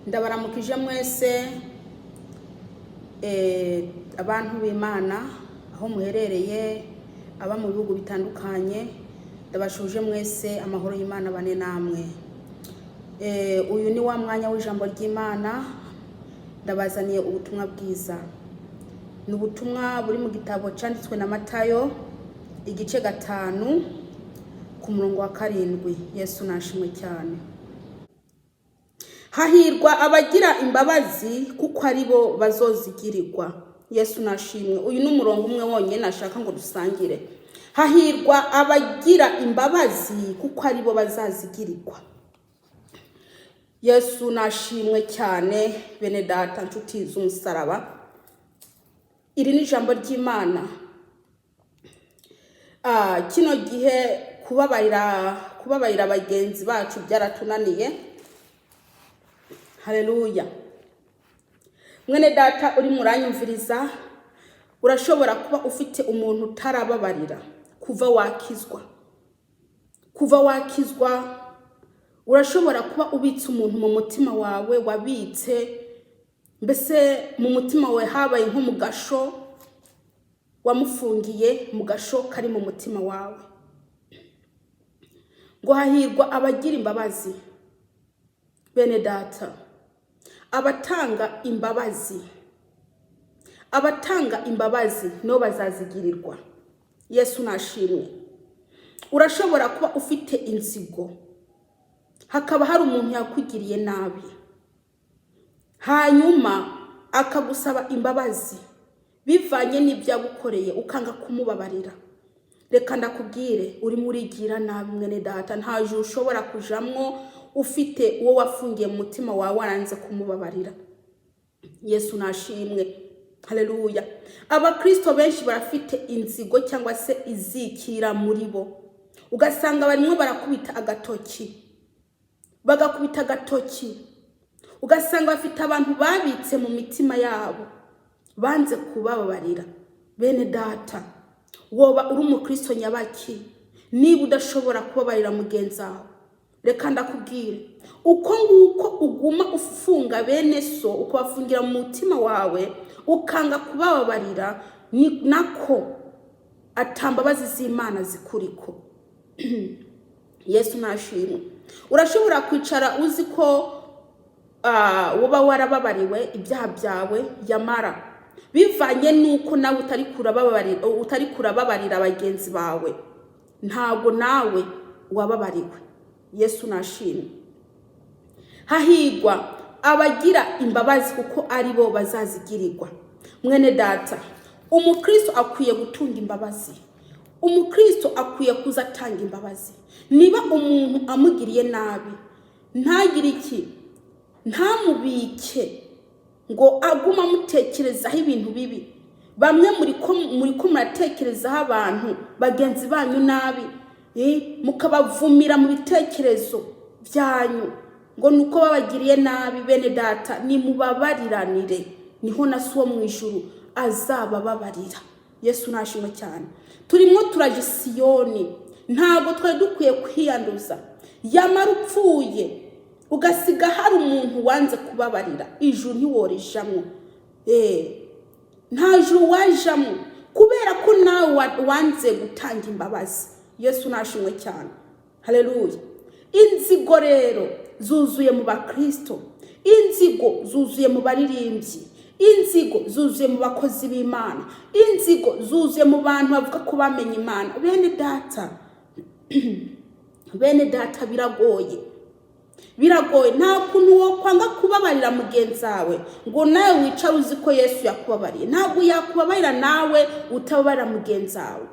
Ndabaramukije mwese abantu b'Imana aho muherereye aba mu bihugu bitandukanye, ndabashuje mwese amahoro y'Imana bane namwe. Uyu ni wa mwanya w'ijambo ry'Imana, ndabazaniye ubutumwa bwiza. Ni ubutumwa buri mu gitabo cyanditswe na Matayo igice 5 ku murongo wa 7. Yesu nashimwe cyane. Hahirwa abagira imbabazi kuko aribo bazozigirirwa. Yesu nashimwe. Uyu ni umurongo umwe wonyine nashaka ngo dusangire. Hahirwa abagira imbabazi kuko aribo bazazigirirwa. Yesu nashimwe cyane bene data nshuti z'umusaraba. Iri ni ijambo ry'Imana. Kino gihe kubabarira abagenzi bacu byaratunaniye. Haleluya. Mwene data uri muranyumviriza, urashobora kuba ufite umuntu utarababarira kuva wakizwa. Urashobora kuba ubitse umuntu mu mutima wawe, wabitse mbese mu mutima wawe habaye nko mu gasho, wamufungiye mu gasho kari mu mutima wawe. Ngo hahirwa abagira imbabazi bene data, abatanga imbabazi no bazazigirirwa. Yesu nashimwe. Urashobora kuba ufite inzigo, hakaba hari umuntu yakugiriye nabi, hanyuma akagusaba imbabazi bivanye n'ibyo yagukoreye, ukanga kumubabarira. Reka ndakubwire, uri murigira nabi mwene data. Nta juru ushobora kujamwo ufite uwo wafungiye mu mutima wawe waranze kumubabarira. Yesu nashimwe. Haleluya. Abakristo benshi barafite inzigo cyangwa se izikira muri bo. Ugasanga barimo barakubita agatoki. Ugasanga bafite abantu babitse mu mitima yabo, banze kubabarira. Bene data, woba uri umukristo nyabaki niba udashobora kubabarira mugenzi wawe? Reka ndakubwire, uko nguko uguma ufunga bene so, ukabafungira mu mutima wawe, ukanga kubabarira, ni nako atambabazi z'Imana zikuriko. Yesu nashimwe. Urashobora kwicara uzi ko woba warababariwe ibyaha byawe, yamara bivanye nuko nawe utari kurababarira abagenzi bawe, ntago nawe wababariwe. Yesu nashimwe. Hahirwa abagira imbabazi kuko aribo bazazigirirwa. Mwene data, umukristo akwiye gutunga imbabazi. Umukristo akwiye kuzatanga imbabazi. Niba umuntu amugiriye nabi, ntagire iki, ntamubike ngo aguma amutekerezaho ibintu bibi. Bamwe muri ko muratekerezaho abantu bagenzi banyu nabi, mukabavumira mu bitekerezo byanyu ngo nuko babagiriye nabi. Bene data, ni mubabariranire, niho na so mu ijuru azabababarira. Yesu nashimwe cyane. Turimo turaje Siyoni, ntago twari dukwiye kwiyanduza. Yamara upfuye ugasiga hari umuntu wanze kubabarira, ijuru ntiworijamwo. Nta juru wajamwo kubera ko nawe wanze gutanga imbabazi. Yesu nashimwe cyane. Haleluya. Inzigo rero zuzuye mu bakristo, inzigo zuzuye mu baririmbyi, inzigo zuzuye mu bakozi b'Imana, inzigo zuzuye mu bantu bavuga ko bamenye Imana. Bene data biragoye. Nta kuntu wo kwanga kubabarira mugenzi wawe ngo nawe wicara uzi ko Yesu yakubabariye. Ntabwo yakubabarira nawe utababarira mugenzi wawe.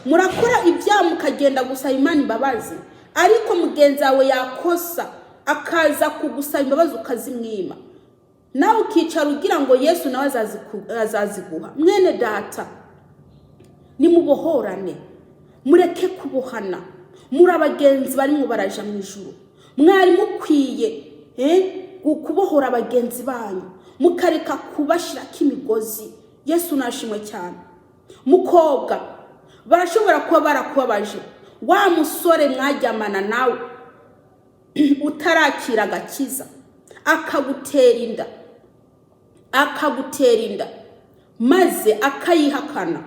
Murakora ibyaha mukagenda gusaba Imana imbabazi, ariko mugenzi wawe yakosa akaza kugusaba imbabazi ukazimwima, nawe ukicara ugira ngo Yesu nawe azaziguha. Mwene data, nimubohorane, mureke kubohana. Muri abagenzi barimo baraja mu ijuru. Mwari mukwiye kubohora abagenzi banyu, mukareka kubashirako imigozi. Yesu nashimwe cyane. Mukobwa, barashobora kuba barakubabaje. Wa musore mwajyamana nawe utarakira agakiza, akagutera inda maze akayihakana,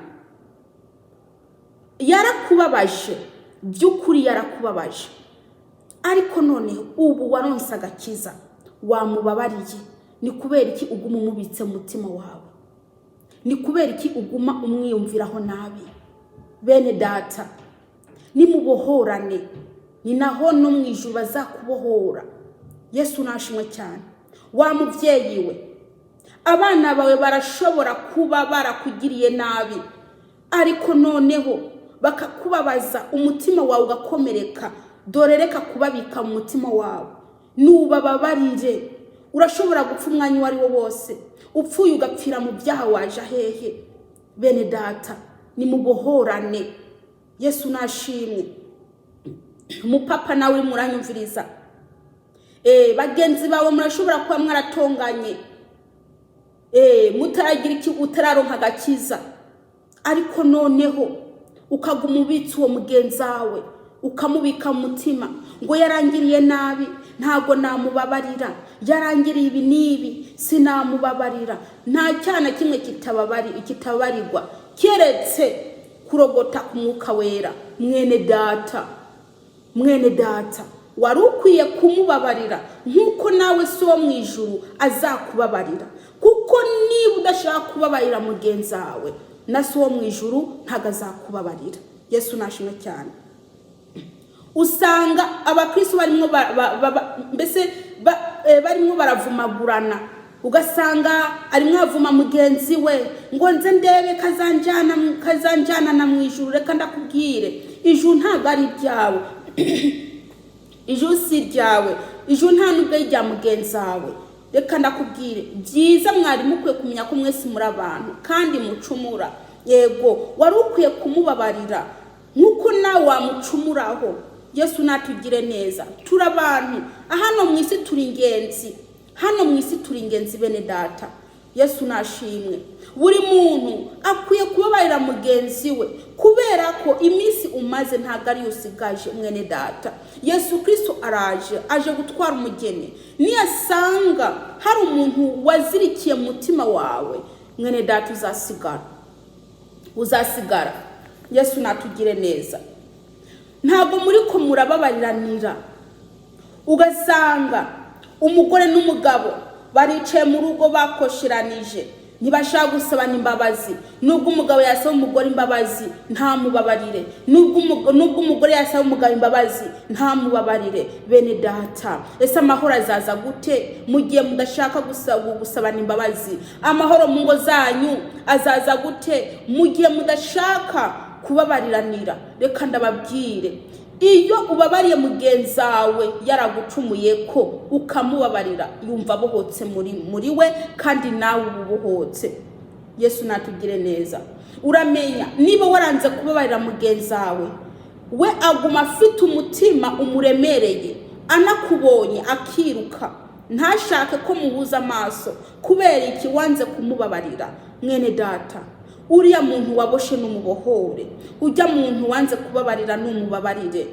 yarakubabaje, by'ukuri yarakubabaje, ariko none ubu waronse agakiza, wamubabariye. Ni kubera iki uguma umubitse mu mutima wawe? Ni kubera iki uguma umwiyumviraho nabi? Bene data, nimubohorane, ni naho no mu ijuru bazakubohora. Yesu nashimwe cyane. Wa muvyeyi we, abana bawe barashobora kuba barakugiriye nabi, ariko noneho bakakubabaza, umutima wawe ugakomereka. Dore reka kubabika mu mutima wawe, nubababarire. Urashobora gupfa umwanya wari wo wose, upfuye ugapfira mu byaha, waje hehe? Bene data, nimubohorane. Yesu nashimwe. Mupapa nawe muranyumviriza, bagenzi bawe murashobora kuba mwaratonganye, mutaragira iki, utararonka agakiza, ariko noneho ukaguma ubitse uwo mugenzi wawe, ukamubika mu mutima ngo yarangiriye nabi, ntago namubabarira, yarangiriye ibi nibi, sinamubabarira. Nta cyana kimwe kitababarirwa keretse kurogota ku Mwuka Wera. Mwene data, wari ukwiye kumubabarira nk'uko nawe so wo mu ijuru azakubabarira. Kuko niba udashaka kubabarira mugenzi wawe, na so wo mu ijuru ntago azakubabarira. Yesu nashimwe cyane. Usanga abakristo barimo baravumagurana, ugasanga arimo avuma mugenzi we ngo nze ndebe kazanjana na mu ijuru. Reka ndakubwire, ijuru ntago ari ryawe, ijuru si ryawe, ijuru nta nubwo ari rya mugenzi wawe. Reka ndakubwire, byiza mwari mukwiye kumenya ko mwese muri abantu kandi mucumura. Yego, wari ukwiye kumubabarira nk'uko nawe wamucumuraho. Yesu natugire neza. Turi abantu, hano mu isi turi ingenzi, bene data. Yesu nashimwe. Buri muntu akwiye kubabarira mugenzi we, kubera ko iminsi umaze ntago ari usigaje. Mwene data, Yesu Kristo araje, aje gutwara umugeni. Niyasanga hari umuntu wazirikiye mu mutima wawe, mwene data, uzasigara. Yesu natugire neza. Ntabwo muri ko murababariranira, ugasanga umugore n'umugabo baricaye mu rugo bakosheranije, ntibashaka gusabana imbabazi. Nubwo umugabo yasaba umugore imbabazi, ntamubabarire. Nubwo umugore yasaba umugabo imbabazi, ntamubabarire. Bene data, ese amahoro azaza gute mu gihe mudashaka gusabana imbabazi? Amahoro mu ngo zanyu azaza gute mu gihe mudashaka kubabariranira? Reka ndababwire, iyo ubabariye mugenzi wawe yaragucumuye ko ukamubabarira, yumva abohotse muri we, kandi nawe ububohotse. Yesu natugire neza. Uramenya, niba waranze kubabarira mugenzi wawe, we aguma afite umutima umuremereye, anakubonye akiruka, ntashake ko muhuza amaso. Kubera iki wanze kumubabarira? Mwene data, uriya muntu waboshe n'umubohore. Ujya muntu wanze kubabarira n'umubabarire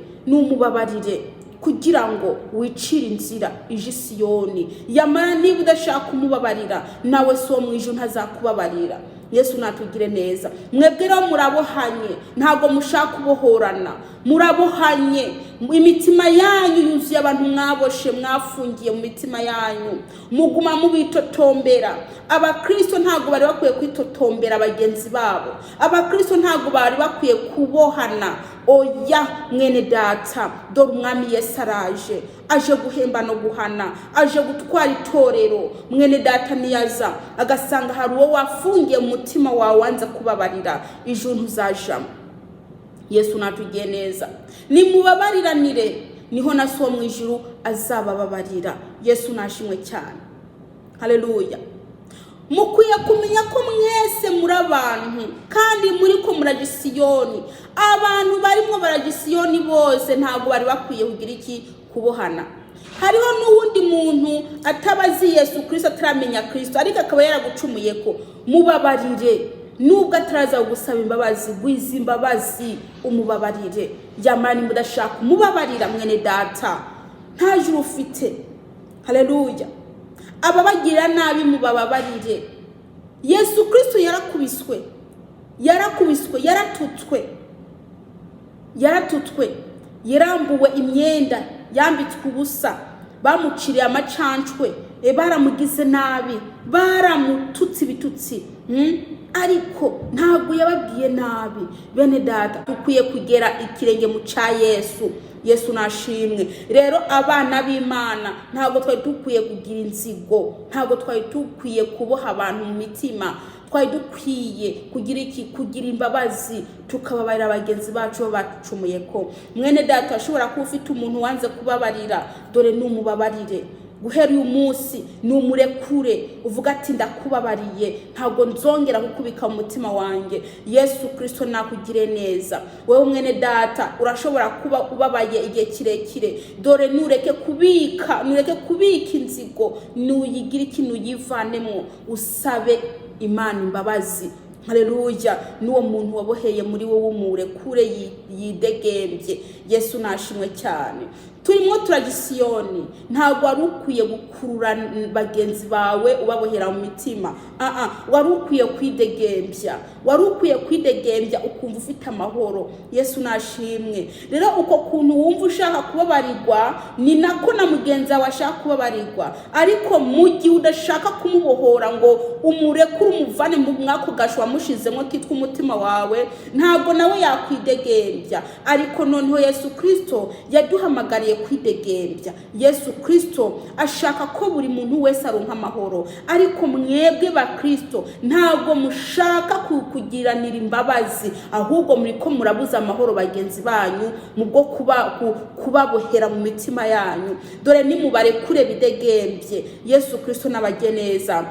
kugira ngo wicire inzira ije Siyoni. Yamara niba udashaka kumubabarira, nawe so mu ijuru ntazakubabarira. Yesu natugire neza. Mwebwe rero murabohanye, ntago mushaka kubohorana, murabohanye. Imitima yanyu yuzuye abantu mwaboshe, mwafungiye mu mitima yanyu, muguma mubitotombera. Abakristo ntago bari bakwiye kwitotombera bagenzi babo. Abakristo ntago bari bakwiye kubohana. Oya mwene data, dore umwami Yesu araje, aje guhemba no guhana, aje gutwara itorero. Mwene data niyaza agasanga hari uwo wafungiye mu mutima wawe wanze kubabarira, ijuru ntuzajamo. Yesu natugiye neza. Nimubabariranire, niho na so mu ijuru azabababarira. Yesu nashimwe cyane. Haleluya. Mukwiye kumenya ko mwese muri abantu kandi muri ko muraje Siyoni. Abantu barimo baraje Siyoni bose ntago bari bakwiye kugira iki, kubohana. Hariho n'uwundi muntu atabazi Yesu Kristo, ataramenya Kristo, ariko akaba yaragucumuye ko. Mubabarire, nubwo ataraza gusaba imbabazi, gwiza imbabazi umubabarire. Yamani mudashaka mubabarira mwene data, nta juru ufite. Haleluya. ababagira nabi mubabarire. Yesu Kristo yarakubiswe, yaratutswe, yarambuwe imyenda, yambitswe ubusa, bamuciriye amacancwe, baramugize nabi, baramututse ibitutsi, ariko ntabwo yababwiye nabi. Bene data, dukwiye kugera ikirenge mu ca Yesu nashimwe. Rero abana b'Imana ntabwo twari dukwiye kugira inzigo, ntabwo twari dukwiye kuboha abantu mu mitima, twari dukwiye kugira imbabazi, tukababarira abagenzi bacu bacumuye ko. Mwene data, ashobora kuba ufite umuntu wanze kubabarira, dore numubabarire. Guhera uyu munsi numurekure, uvuga ati ndakubabariye, ntabwo nzongera kukubika mu mutima wanjye. Yesu Kristo nakugire neza. Wewe mwene data, urashobora kuba ubabaye igihe kirekire, dore nureke kubika inzigo, nuyigira ikintu yivanemo, usabe Imana imbabazi. Haleluya. Nuwo muntu waboheye muri wowe umurekure yidegembye. Yesu nashimwe cyane. Turimo turagisiyoni, ntabwo wari ukwiye gukurura bagenzi bawe ubabohera mu mitima. Wari ukwiye kwidegembya, ukumva ufite amahoro. Yesu nashimwe. Rero uko kuntu wumva ushaka kubabarirwa, ni nako na mugenzi wawe ashaka kubabarirwa. Ariko mu gihe udashaka kumubohora ngo umurekure umuvane mu mwako gasho wamushizemo kitwa umutima wawe, ntabwo nawe yakwidegembya. Ariko noneho Yesu Kristo yaduhamagariye kwidegembya. Yesu Kristo ashaka ko buri muntu wese aronka amahoro. Ariko mwebwe ba Kristo ntabwo mushaka kugiranira imbabazi, ahubwo muri ko murabuza amahoro bagenzi banyu mu bwo kubabohera mu mitima yanyu. Dore nimubarekure bidegembye. Yesu Kristo nabageneza.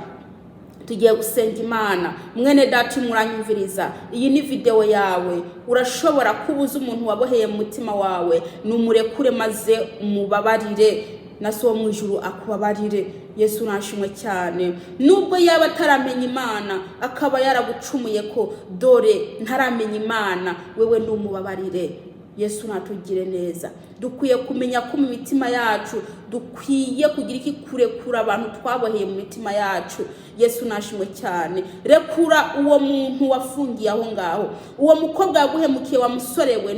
Tugiye gusenga Imana. Mwene data muranyumviriza, iyi ni video yawe. Urashobora kubuza umuntu waboheye mu mutima wawe, numurekure maze umubabarire, na so mu ijuru akubabarire. Yesu nashimwe cyane. Nubwo yaba ataramenya Imana, akaba yaragucumuye ko, dore ntaramenya Imana, wewe ndumubabarire. Yesu natugire neza. Dukwiye kumenya ko mu mitima yacu dukwiye kugira iki kurekura abantu twaboheye mu mitima yacu. Yesu nashimwe cyane. Rekura uwo muntu wafungiye aho ngaho, uwo mukobwa yaguhemukiye, wa musore we,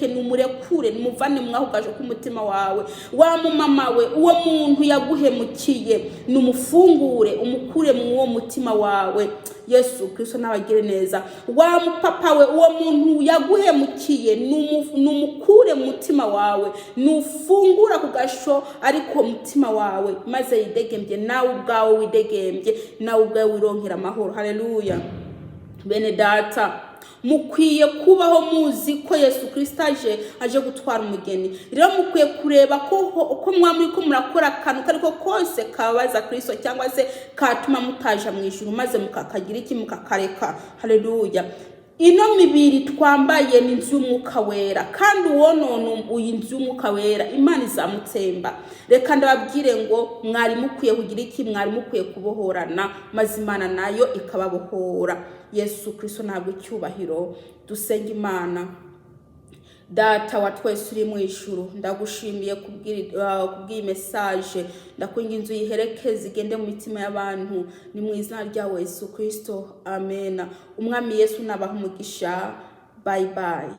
numurekure, numuvane mwaho gaje ku mutima wawe. Wa mama we, uwo muntu yaguhemukiye, numufungure, umukure mu uwo mutima wawe. Yesu Kristo nabagire neza. Wa mupapa we, uwo muntu yaguhemukiye, numukure mu mutima wawe, nufungura ku gasho ariko mutima wawe, maze yidegembye, nawe ubwawe widegembye, nawe ubwawe wironkera amahoro. Haleluya. Bene data, mukwiye kubaho muzi ko Yesu Kristo aje gutwara umugeni. Rero mukwiye kureba ko mwamuri ko murakora akantu kariko kose kabaza Kristo, cyangwa se katuma mutaja mu ijuru, maze mukakagira iki, mukakareka. Haleluya. Ino mibiri twambaye ni inzu y'Umwuka Wera, kandi uwonona uyinzu y'Umwuka Wera Imana izamutsemba. Reka ndababwire ngo mwari mukwiye kugira iki, mwari mukwiye kubohorana, maze Imana nayo ikababohora. Yesu Kristo ntabwo icyubahiro. Dusenga Imana. Data wa twese uri mu ijuru, ndagushimiye kubw'iyi message. Ndakwinginze uyiherekeze igende mu mitima y'abantu, ni mu izina rya Yesu Kristo. Amen. Umwami Yesu nabaha umugisha. Bye bye.